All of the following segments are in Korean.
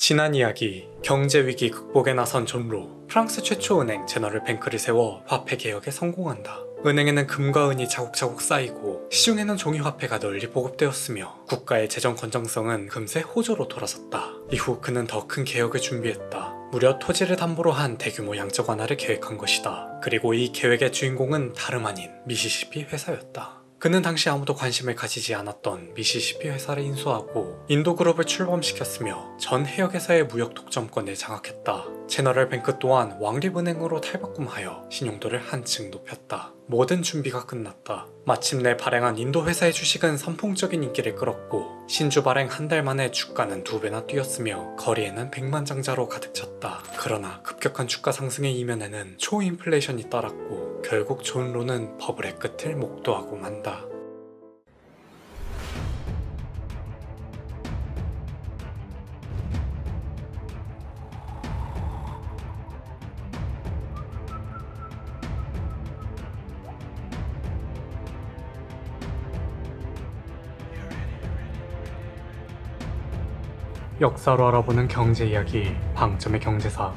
지난 이야기, 경제위기 극복에 나선 존로, 프랑스 최초 은행 제너럴 뱅크를 세워 화폐 개혁에 성공한다. 은행에는 금과 은이 차곡차곡 쌓이고 시중에는 종이화폐가 널리 보급되었으며 국가의 재정 건전성은 금세 호조로 돌아섰다. 이후 그는 더 큰 개혁을 준비했다. 무려 토지를 담보로 한 대규모 양적 완화를 계획한 것이다. 그리고 이 계획의 주인공은 다름 아닌 미시시피 회사였다. 그는 당시 아무도 관심을 가지지 않았던 미시시피 회사를 인수하고 인도그룹을 출범시켰으며 전 해역에서의 무역 독점권을 장악했다. 제너럴 뱅크 또한 왕립은행으로 탈바꿈하여 신용도를 한층 높였다. 모든 준비가 끝났다. 마침내 발행한 인도 회사의 주식은 선풍적인 인기를 끌었고 신주 발행 한 달 만에 주가는 2배나 뛰었으며 거리에는 백만장자로 가득 찼다. 그러나 급격한 주가 상승의 이면에는 초인플레이션이 따랐고 결국 존로는 버블의 끝을 목도하고 만다. 역사로 알아보는 경제 이야기, 방점의 경제사.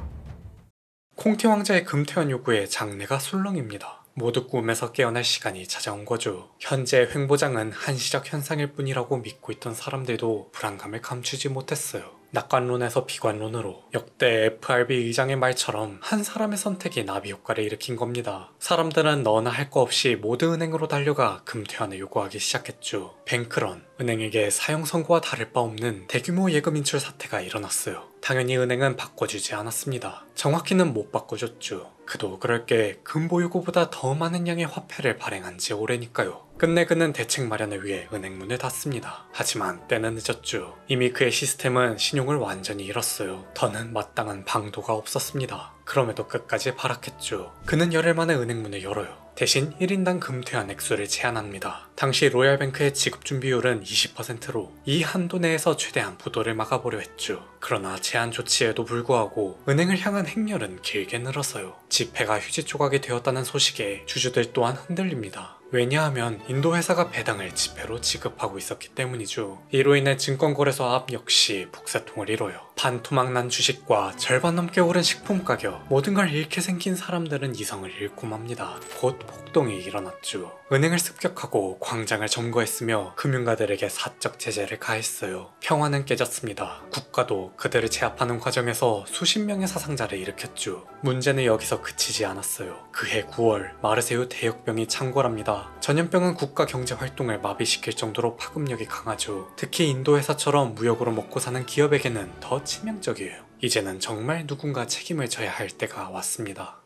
콩티 왕자의 금태환 요구에 장내가 술렁입니다. 모두 꿈에서 깨어날 시간이 찾아온 거죠. 현재 횡보장은 한시적 현상일 뿐이라고 믿고 있던 사람들도 불안감을 감추지 못했어요. 낙관론에서 비관론으로 역대 FRB 의장의 말처럼 한 사람의 선택이 나비 효과를 일으킨 겁니다. 사람들은 너나 할 거 없이 모두 은행으로 달려가 금퇴환을 요구하기 시작했죠. 뱅크런, 은행에게 사형 선고와 다를 바 없는 대규모 예금 인출 사태가 일어났어요. 당연히 은행은 바꿔주지 않았습니다. 정확히는 못 바꿔줬죠. 그도 그럴 게 금보 요구보다 더 많은 양의 화폐를 발행한 지 오래니까요. 끝내 그는 대책 마련을 위해 은행 문을 닫습니다. 하지만 때는 늦었죠. 이미 그의 시스템은 신용을 완전히 잃었어요. 더는 마땅한 방도가 없었습니다. 그럼에도 끝까지 발악했죠. 그는 열흘 만에 은행 문을 열어요. 대신 1인당 금퇴환 액수를 제한합니다. 당시 로얄뱅크의 지급준비율은 20%로 이 한도 내에서 최대한 부도를 막아보려 했죠. 그러나 제한 조치에도 불구하고 은행을 향한 행렬은 길게 늘어서요. 지폐가 휴지 조각이 되었다는 소식에 주주들 또한 흔들립니다. 왜냐하면 인도 회사가 배당을 지폐로 지급하고 있었기 때문이죠. 이로 인해 증권거래소압 역시 북새통을 이뤄요. 반토막난 주식과 절반 넘게 오른 식품 가격, 모든 걸 잃게 생긴 사람들은 이성을 잃고 맙니다. 곧 폭동이 일어났죠. 은행을 습격하고 광장을 점거했으며 금융가들에게 사적 제재를 가했어요. 평화는 깨졌습니다. 국가도 그들을 제압하는 과정에서 수십 명의 사상자를 일으켰죠. 문제는 여기서 그치지 않았어요. 그해 9월 마르세유 대역병이 창궐합니다. 전염병은 국가 경제 활동을 마비시킬 정도로 파급력이 강하죠. 특히 인도 회사처럼 무역으로 먹고 사는 기업에게는 더 치명적이에요. 이제는 정말 누군가 책임을 져야 할 때가 왔습니다.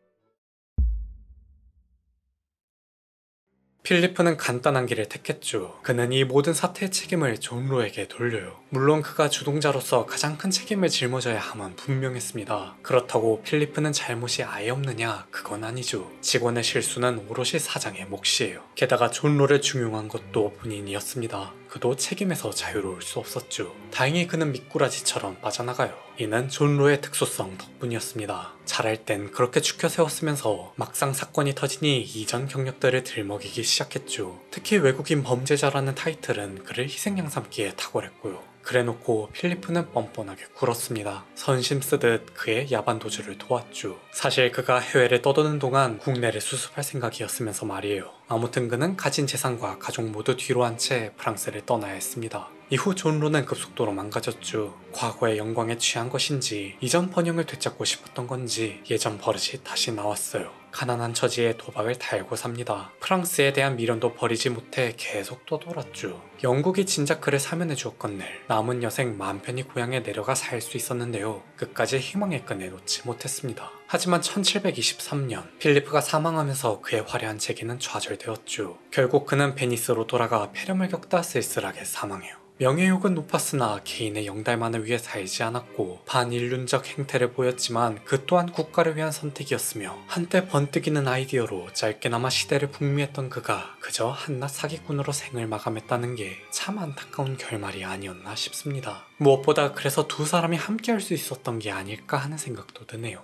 필리프는 간단한 길을 택했죠. 그는 이 모든 사태의 책임을 존로에게 돌려요. 물론 그가 주동자로서 가장 큰 책임을 짊어져야 함은 분명했습니다. 그렇다고 필리프는 잘못이 아예 없느냐? 그건 아니죠. 직원의 실수는 오롯이 사장의 몫이에요. 게다가 존로를 중용한 것도 본인이었습니다. 그도 책임에서 자유로울 수 없었죠. 다행히 그는 미꾸라지처럼 빠져나가요. 이는 존로의 특수성 덕분이었습니다. 잘할 땐 그렇게 추켜 세웠으면서 막상 사건이 터지니 이전 경력들을 들먹이기 시작했죠. 특히 외국인 범죄자라는 타이틀은 그를 희생양삼기에 탁월했고요. 그래놓고 필리프는 뻔뻔하게 굴었습니다. 선심 쓰듯 그의 야반 도주를 도왔죠. 사실 그가 해외를 떠도는 동안 국내를 수습할 생각이었으면서 말이에요. 아무튼 그는 가진 재산과 가족 모두 뒤로 한 채 프랑스를 떠나야 했습니다. 이후 존로는 급속도로 망가졌죠. 과거의 영광에 취한 것인지 이전 번영을 되찾고 싶었던 건지 예전 버릇이 다시 나왔어요. 가난한 처지에 도박을 달고 삽니다. 프랑스에 대한 미련도 버리지 못해 계속 떠돌았죠. 영국이 진작 그를 사면해 주었건늘 남은 여생 마음 편히 고향에 내려가 살 수 있었는데요. 끝까지 희망의 끈을 놓지 못했습니다. 하지만 1723년 필리프가 사망하면서 그의 화려한 재기는 좌절되었죠. 결국 그는 베니스로 돌아가 폐렴을 겪다 쓸쓸하게 사망해요. 명예욕은 높았으나 개인의 영달만을 위해 살지 않았고 반인륜적 행태를 보였지만 그 또한 국가를 위한 선택이었으며 한때 번뜩이는 아이디어로 짧게나마 시대를 풍미했던 그가 그저 한낱 사기꾼으로 생을 마감했다는 게 참 안타까운 결말이 아니었나 싶습니다. 무엇보다 그래서 두 사람이 함께 할 수 있었던 게 아닐까 하는 생각도 드네요.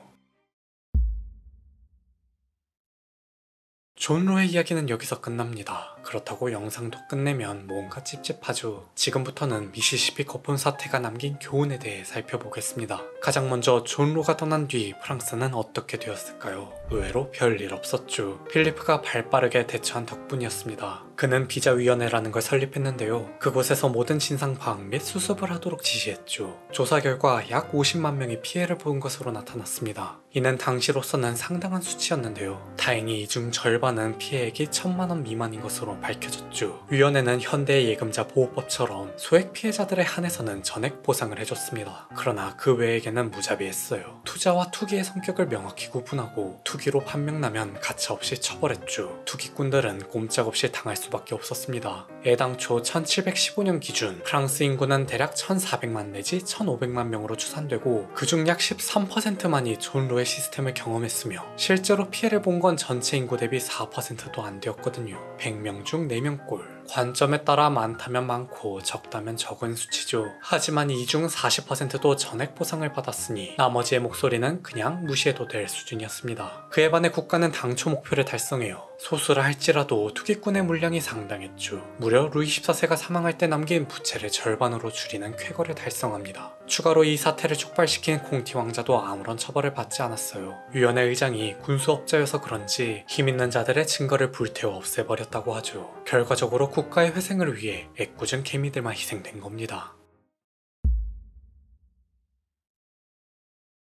존로의 이야기는 여기서 끝납니다. 그렇다고 영상도 끝내면 뭔가 찝찝하죠. 지금부터는 미시시피 거품 사태가 남긴 교훈에 대해 살펴보겠습니다. 가장 먼저 존 로가 떠난 뒤 프랑스는 어떻게 되었을까요? 의외로 별일 없었죠. 필리프가 발빠르게 대처한 덕분이었습니다. 그는 비자위원회라는 걸 설립했는데요. 그곳에서 모든 진상 파악 및 수습을 하도록 지시했죠. 조사 결과 약 50만 명이 피해를 본 것으로 나타났습니다. 이는 당시로서는 상당한 수치였는데요. 다행히 이 중 절반은 피해액이 1000만 원 미만인 것으로 밝혀졌죠. 위원회는 현대의 예금자 보호법처럼 소액 피해자들에 한해서는 전액 보상을 해줬습니다. 그러나 그 외에게는 무자비했어요. 투자와 투기의 성격을 명확히 구분하고 투기로 판명나면 가차없이 처벌했죠. 투기꾼들은 꼼짝없이 당할 수밖에 없었습니다. 애당초 1715년 기준 프랑스 인구는 대략 1400만 내지 1500만 명으로 추산되고 그중 약 13%만이 존 로의 시스템을 경험했으며 실제로 피해를 본 건 전체 인구 대비 4%도 안 되었거든요. 100명 중 4명꼴. 관점에 따라 많다면 많고 적다면 적은 수치죠. 하지만 이 중 40%도 전액 보상을 받았으니 나머지의 목소리는 그냥 무시해도 될 수준이었습니다. 그에 반해 국가는 당초 목표를 달성해요. 소수라 할지라도 투기꾼의 물량이 상당했죠. 무려 루이 14세가 사망할 때 남긴 부채를 절반으로 줄이는 쾌거를 달성합니다. 추가로 이 사태를 촉발시킨 콩티 왕자도 아무런 처벌을 받지 않았어요. 위원회 의장이 군수업자여서 그런지 힘있는 자들의 증거를 불태워 없애버렸다고 하죠. 결과적으로 국가의 회생을 위해 애꿎은 개미들만 희생된 겁니다.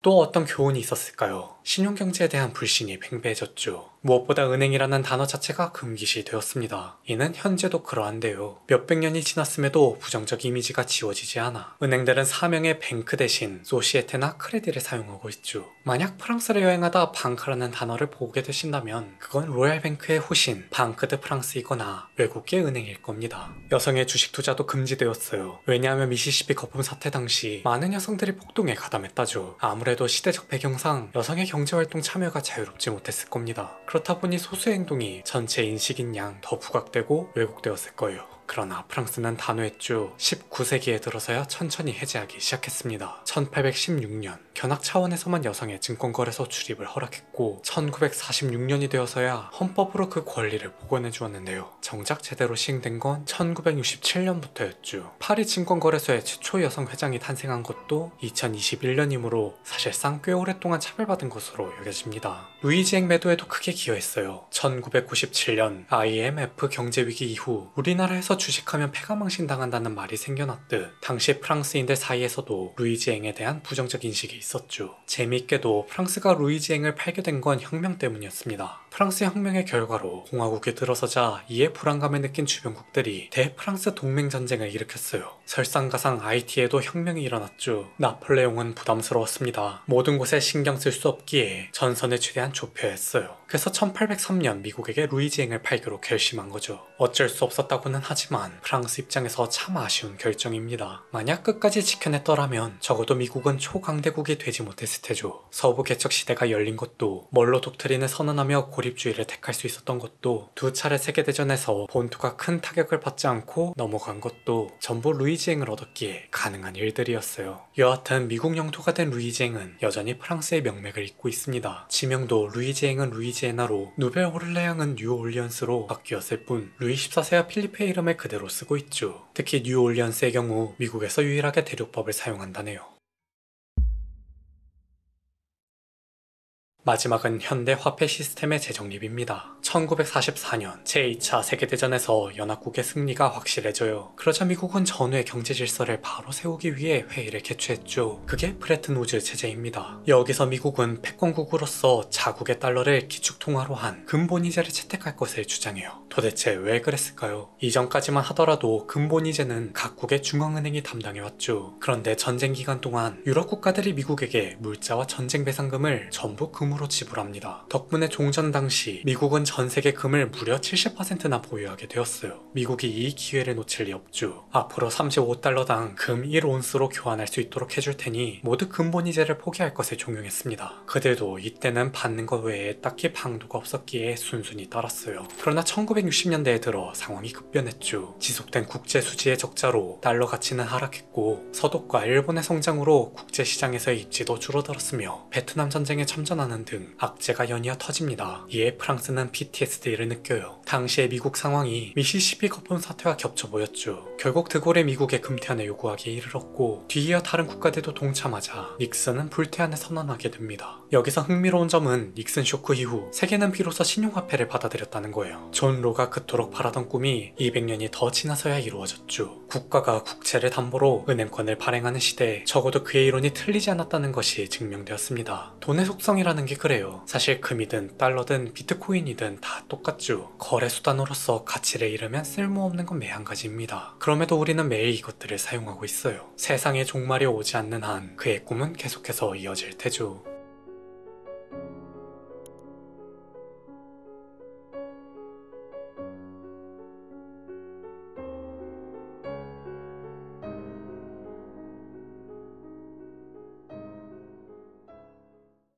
또 어떤 교훈이 있었을까요? 신용경제에 대한 불신이 팽배해졌죠. 무엇보다 은행이라는 단어 자체가 금기시 되었습니다. 이는 현재도 그러한데요. 몇백 년이 지났음에도 부정적 이미지가 지워지지 않아 은행들은 사명의 뱅크 대신 소시에테나 크레디를 사용하고 있죠. 만약 프랑스를 여행하다 방크라는 단어를 보게 되신다면 그건 로얄뱅크의 후신 방크 드 프랑스이거나 외국계 은행일 겁니다. 여성의 주식 투자도 금지되었어요. 왜냐하면 미시시피 거품 사태 당시 많은 여성들이 폭동에 가담했다죠. 아무래도 시대적 배경상 여성의 경제활동 참여가 자유롭지 못했을 겁니다. 그렇다 보니 소수의 행동이 전체 인식인 양 더 부각되고 왜곡되었을 거예요. 그러나 프랑스는 단호했죠. 19세기에 들어서야 천천히 해제하기 시작했습니다. 1816년 견학 차원에서만 여성의 증권거래소 출입을 허락했고 1946년이 되어서야 헌법으로 그 권리를 복원해 주었는데요. 정작 제대로 시행된 건 1967년부터였죠. 파리 증권거래소의 최초 여성 회장이 탄생한 것도 2021년이므로 사실상 꽤 오랫동안 차별받은 것으로 여겨집니다. 루이지앵 매도에도 크게 기여했어요. 1997년 IMF 경제위기 이후 우리나라에서 주식하면 패가망신당한다는 말이 생겨났듯 당시 프랑스인들 사이에서도 루이지앵에 대한 부정적 인식이 있었죠. 재미있게도 프랑스가 루이지앵을 팔게 된 건 혁명 때문이었습니다. 프랑스 혁명의 결과로 공화국이 들어서자 이에 불안감을 느낀 주변국들이 대프랑스 동맹전쟁을 일으켰어요. 설상가상 IT에도 혁명이 일어났죠. 나폴레옹은 부담스러웠습니다. 모든 곳에 신경 쓸 수 없기에 전선을 최대한 좁혀야 했어요. 그래서 1803년 미국에게 루이지앵을 팔기로 결심한 거죠. 어쩔 수 없었다고는 하지만 프랑스 입장에서 참 아쉬운 결정입니다. 만약 끝까지 지켜냈더라면 적어도 미국은 초강대국이 되지 못했을 테죠. 서부 개척 시대가 열린 것도 멀로 독트린을 선언하며 고립주의를 택할 수 있었던 것도 두 차례 세계대전에서 본토가 큰 타격을 받지 않고 넘어간 것도 전부 루이지앵을 얻었기에 가능한 일들이었어요. 여하튼 미국 영토가 된 루이지앵은 여전히 프랑스의 명맥을 잇고 있습니다. 지명도 루이지앵은 루이지애나로 누벨 오를레앙은 뉴올리언스로 바뀌었을 뿐 루이 14세와 필리페의 이름을 그대로 쓰고 있죠. 특히 뉴올리언스의 경우 미국에서 유일하게 대륙법을 사용한다네요. 마지막은 현대 화폐 시스템의 재정립입니다. 1944년 제2차 세계대전에서 연합국의 승리가 확실해져요. 그러자 미국은 전후의 경제 질서를 바로 세우기 위해 회의를 개최했죠. 그게 브레튼 우즈 체제입니다. 여기서 미국은 패권국으로서 자국의 달러를 기축통화로 한 근본이제를 채택할 것을 주장해요. 도대체 왜 그랬을까요? 이전까지만 하더라도 근본이제는 각국의 중앙은행이 담당해왔죠. 그런데 전쟁 기간 동안 유럽 국가들이 미국에게 물자와 전쟁 배상금을 전부 금으로 지불합니다. 덕분에 종전 당시 미국은 전 세계 금을 무려 70%나 보유하게 되었어요. 미국이 이 기회를 놓칠 리 없죠. 앞으로 35달러당 금 1온스로 교환할 수 있도록 해줄 테니 모두 근본이제를 포기할 것을 종용했습니다. 그들도 이때는 받는 것 외에 딱히 방도가 없었기에 순순히 따랐어요. 그러나 1960년대에 들어 상황이 급변했죠. 지속된 국제 수지의 적자로 달러 가치는 하락했고 서독과 일본의 성장으로 국제 시장에서의 입지도 줄어들었으며 베트남 전쟁에 참전하는 사망하는 등 악재가 연이어 터집니다. 이에 프랑스는 PTSD를 느껴요. 당시의 미국 상황이 미시시피 거품 사태와 겹쳐 보였죠. 결국 드골의 미국의 금태안을 요구하기에 이르렀고 뒤이어 다른 국가들도 동참하자 닉슨은 불태안을 선언하게 됩니다. 여기서 흥미로운 점은 닉슨 쇼크 이후 세계는 비로소 신용화폐를 받아들였다는 거예요. 존 로가 그토록 바라던 꿈이 200년이 더 지나서야 이루어졌죠. 국가가 국채를 담보로 은행권을 발행하는 시대에 적어도 그의 이론이 틀리지 않았다는 것이 증명되었습니다. 돈의 속성이라는 게 그래요. 사실 금이든 달러든 비트코인이든 다 똑같죠. 거래 수단으로서 가치를 잃으면 쓸모없는 건 매한가지입니다. 그럼에도 우리는 매일 이것들을 사용하고 있어요. 세상에 종말이 오지 않는 한 그의 꿈은 계속해서 이어질 테죠.